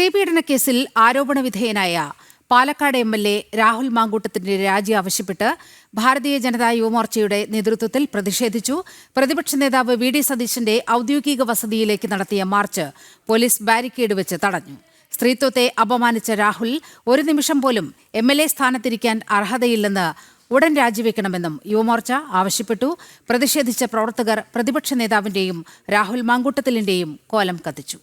സ്ത്രീപീഡനക്കേസിൽ ആരോപണവിധേയനായ Palakkad MLA. Rahul മാങ്കൂട്ടത്തിന്റെ രാജി ആവശ്യപ്പെട്ട് ഭാരതീയ ജനതാ യുവമോർച്ചയുടെ നേതൃത്വത്തിൽ പ്രതിഷേധിച്ചു. പ്രതിപക്ഷ നേതാവ് വി.ഡി. സതീശന്റെ ഔദ്യോഗിക വസതിയിലേക്ക് നടത്തിയ മാർച്ച് പോലീസ് ബാരിക്കേഡ് വെച്ച് തടഞ്ഞു. സ്ത്രീത്വത്തെ അപമാനിച്ച രാഹുൽ ഒരു നിമിഷം പോലും എം.എൽ.എ. സ്ഥാനത്തിരിക്കാൻ അർഹതയില്ലെന്ന് ഉടൻ രാജിവെക്കണമെന്നും യുവമോർച്ച ആവശ്യപ്പെട്ടു. പ്രതിഷേധിച്ച പ്രവർത്തകർ പ്രതിപക്ഷ നേതാവിന്റെയും രാഹുൽ മാങ്കൂട്ടത്തിലിന്റെയും കോലം കത്തിച്ചു.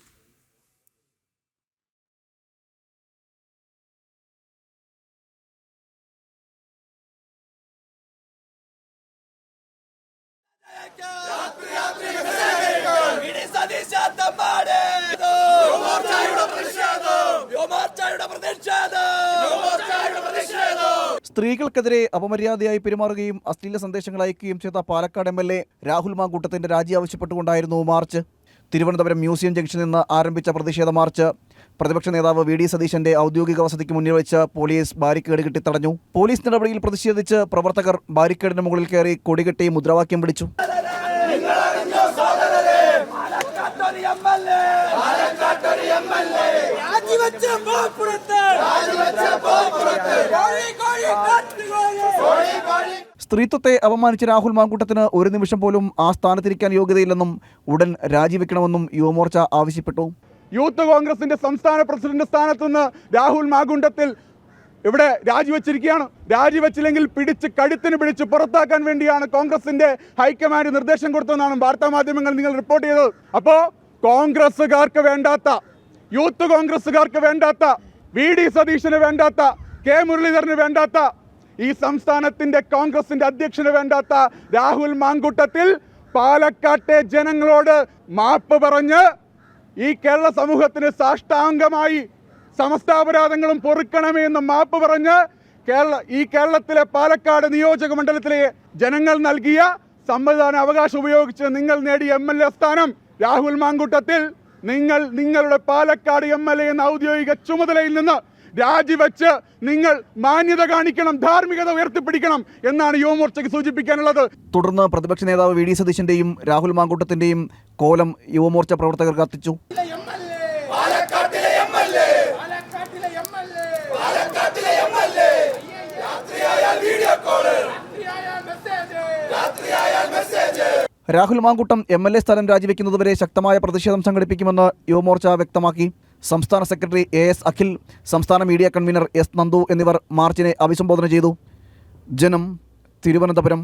സ്ത്രീകൾക്കെതിരെ അപമര്യാദയായി പെരുമാറുകയും അശ്ലീല സന്ദേശങ്ങൾ അയക്കുകയും ചെയ്ത പാലക്കാട് എം.എൽ.എ. രാഹുൽ മാങ്കൂട്ടത്തിന്റെ രാജി ആവശ്യപ്പെട്ടുകൊണ്ടായിരുന്നു മാർച്ച്. തിരുവനന്തപുരം മ്യൂസിയം ജംഗ്ഷനിൽ നിന്ന് ആരംഭിച്ച പ്രതിഷേധ മാർച്ച് പ്രതിപക്ഷ നേതാവ് വി.ഡി. സതീശന്റെ ഔദ്യോഗിക വസതിക്ക് മുന്നിൽ വെച്ച് പോലീസ് ബാരിക്കേഡ് കെട്ടി തടഞ്ഞു. പോലീസ് നടപടിയിൽ പ്രതിഷേധിച്ച് പ്രവർത്തകർ ബാരിക്കേഡിന് മുകളിൽ കയറി കൊടികെട്ടി മുദ്രാവാക്യം വിളിച്ചു. സ്ത്രീത്വത്തെ അപമാനിച്ച രാഹുൽ മാങ്കൂട്ടത്തിന് ഒരു നിമിഷം പോലും ആ സ്ഥാനത്തിരിക്കാൻ യോഗ്യതയില്ലെന്നും ഉടൻ രാജിവെക്കണമെന്നും യുവമോർച്ച ആവശ്യപ്പെട്ടു. യൂത്ത് കോൺഗ്രസിന്റെ സംസ്ഥാന പ്രസിഡന്റ് സ്ഥാനത്തുനിന്ന് രാഹുൽ മാങ്കൂട്ടത്തിൽ ഇവിടെ രാജിവെച്ചിരിക്കുകയാണ്. രാജിവെച്ചില്ലെങ്കിൽ കഴുത്തിന് പിടിച്ച് പുറത്താക്കാൻ വേണ്ടിയാണ് കോൺഗ്രസിന്റെ ഹൈക്കമാൻഡ് നിർദ്ദേശം കൊടുത്തതെന്നാണ് വാർത്താ മാധ്യമങ്ങൾ നിങ്ങൾ റിപ്പോർട്ട് ചെയ്തത്. അപ്പോൾ കോൺഗ്രസുകാർക്ക് വേണ്ടാത്ത, യൂത്ത് കോൺഗ്രസുകാർക്ക് വേണ്ടാത്ത, വി.ഡി. സതീശന് വേണ്ടാത്ത, കെ മുരളീധരന് വേണ്ടാത്ത, ഈ സംസ്ഥാനത്തിന്റെ കോൺഗ്രസിന്റെ അധ്യക്ഷന് വേണ്ടാത്ത രാഹുൽ മാങ്കൂട്ടത്തിൽ പാലക്കാട്ടെ ജനങ്ങളോട് മാപ്പ് പറഞ്ഞ് ഈ കേരള സമൂഹത്തിന് സാഷ്ടാംഗമായി സമസ്താപരാധങ്ങളും പൊറുക്കണമേ എന്ന് മാപ്പ് പറഞ്ഞ് ഈ കേരളത്തിലെ പാലക്കാട് നിയോജക മണ്ഡലത്തിലെ ജനങ്ങൾ നൽകിയ സമ്മതിദാന അവകാശം ഉപയോഗിച്ച് നിങ്ങൾ നേടിയ എം.എൽ.എ. സ്ഥാനം രാഹുൽ മാങ്കൂട്ടത്തിൽ നിങ്ങളുടെ പാലക്കാട് എം.എൽ.എ. എന്ന ഔദ്യോഗിക ചുമതലയിൽ നിന്ന് രാജിവെച്ച് നിങ്ങൾ മാന്യത കാണിക്കണം, ധാർമ്മികത ഉയർത്തിപ്പിടിക്കണം എന്നാണ് യുവമോർച്ചയ്ക്ക് സൂചിപ്പിക്കാനുള്ളത്. തുടർന്ന് പ്രതിപക്ഷ നേതാവ് വി.ഡി. സതീശന്റെയും രാഹുൽ മാങ്കൂട്ടത്തിന്റെയും കോലം യുവമോർച്ച പ്രവർത്തകർ കത്തിച്ചു. രാഹുൽ മാങ്കൂട്ടം എം.എൽ.എ. സ്ഥാനം രാജിവെക്കുന്നതുവരെ ശക്തമായ പ്രതിഷേധം സംഘടിപ്പിക്കുമെന്ന് യുവമോർച്ച വ്യക്തമാക്കി. സംസ്ഥാന സെക്രട്ടറി എ.എസ്. അഖിൽ, സംസ്ഥാന മീഡിയ കൺവീനർ എസ്. നന്ദു എന്നിവർ മാർച്ചിനെ അഭിസംബോധന ചെയ്തു. ജനം, തിരുവനന്തപുരം.